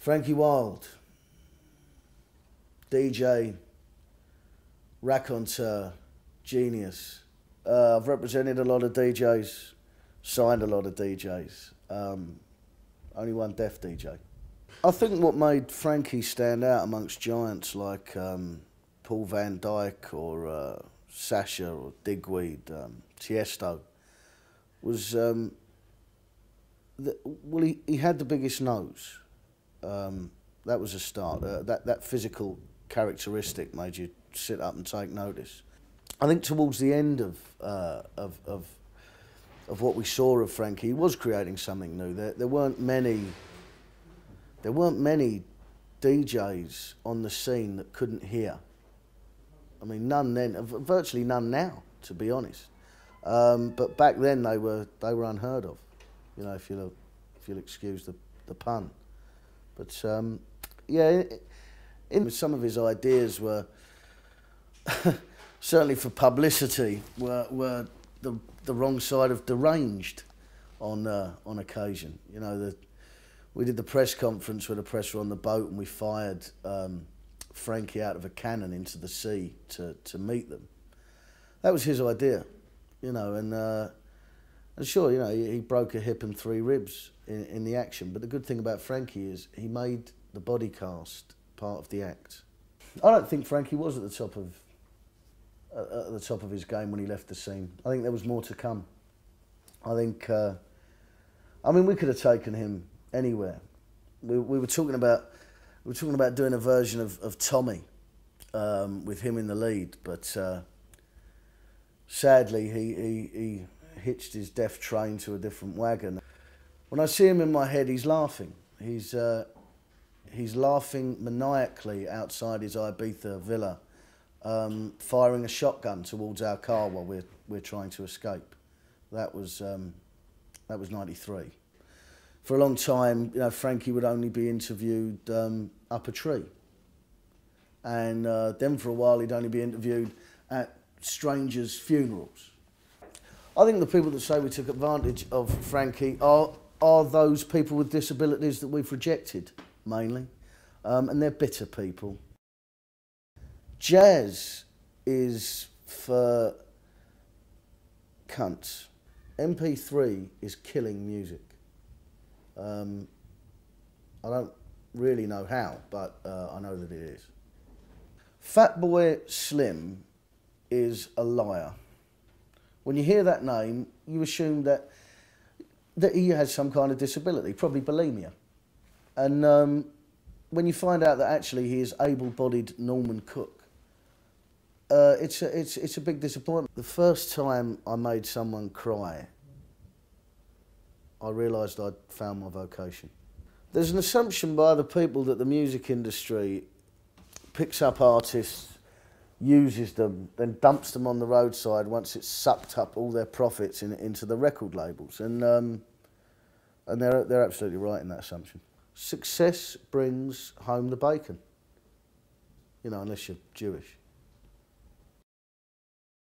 Frankie Wild, DJ, raconteur, genius. I've represented a lot of DJs, signed a lot of DJs. Only one deaf DJ. I think what made Frankie stand out amongst giants like Paul Van Dyke or Sasha or Digweed, Tiesto, was he had the biggest nose. That was a start. That physical characteristic made you sit up and take notice. I think towards the end of what we saw of Frankie, he was creating something new. There weren't many DJs on the scene that couldn't hear. I mean, none then, virtually none now, to be honest. But back then they were unheard of. You know, if you'll excuse the pun. But yeah, some of his ideas were certainly for publicity were the wrong side of deranged on occasion. You know, we did the press conference where the press were on the boat and we fired Frankie out of a cannon into the sea to meet them. That was his idea, you know, and sure, you know, he broke a hip and 3 ribs in the action. But the good thing about Frankie is he made the body cast part of the act. I don't think Frankie was at the top of his game when he left the scene. I think there was more to come. I think, I mean, we could have taken him anywhere. We were talking about doing a version of Tommy with him in the lead, but sadly he hitched his deaf train to a different wagon. When I see him in my head, he's laughing. He's laughing maniacally outside his Ibiza villa, firing a shotgun towards our car while we're trying to escape. That was '93. For a long time, you know, Frankie would only be interviewed up a tree, and then for a while he'd only be interviewed at strangers' funerals. I think the people that say we took advantage of Frankie are those people with disabilities that we've rejected, mainly, and they're bitter people. Jazz is for cunts. MP3 is killing music. I don't really know how, but I know that it is. Fatboy Slim is a liar. When you hear that name, you assume that he has some kind of disability, probably bulimia. And when you find out that actually he is able-bodied Norman Cook, it's a big disappointment. The first time I made someone cry, I realised I'd found my vocation. There's an assumption by other people that the music industry picks up artists, uses them, then dumps them on the roadside once it's sucked up all their profits into the record labels. And they're absolutely right in that assumption. Success brings home the bacon, you know, unless you're Jewish.